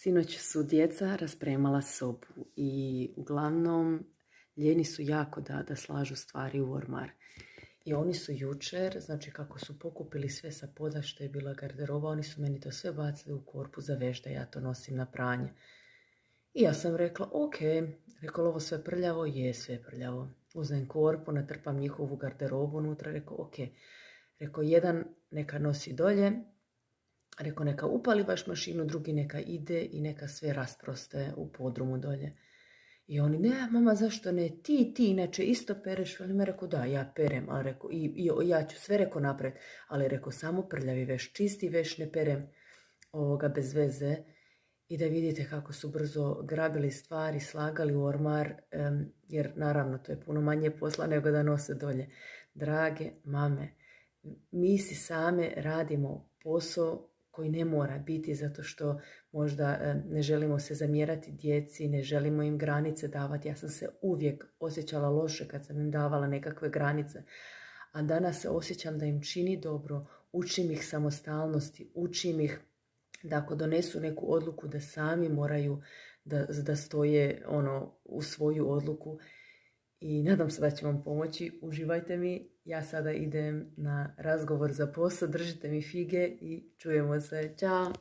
Sinoć su djeca raspremala sobu i uglavnom ljeni su jako da slažu stvari u ormar. I oni su jučer, znači kako su pokupili sve sa poda što je bila garderoba, oni su meni to sve bacili u korpu za veš da ja to nosim na pranje. I ja sam rekla, ok, rekao ovo sve prljavo, je sve prljavo. Uzmem korpu, natrpam njihovu garderobu unutra, rekao ok. Rekao jedan neka nosi dolje, rekao neka upali baš mašinu, drugi neka ide i neka sve rasproste u podrumu dolje. I oni, ne mama zašto ne, ti inače isto pereš, ali me rekao da ja perem, ali rekao i ja ću sve rekao napraviti, ali rekao samo prljavi veš, čisti veš ne perem bez veze. I da vidite kako su brzo grabili stvari, slagali u ormar, jer naravno to je puno manje posla nego da nose dolje. Drage mame, mi si same radimo posao koji ne mora biti zato što možda ne želimo se zamjerati djeci, ne želimo im granice davati. Ja sam se uvijek osjećala loše kad sam im davala nekakve granice, a danas se osjećam da im čini dobro, učim ih samostalnosti, učim ih da ako donesu neku odluku da sami moraju da stoje u svoju odluku. I nadam se da će vam pomoći. Uživajte mi. Ja sada idem na razgovor za posao. Držite mi fige i čujemo se. Ćao!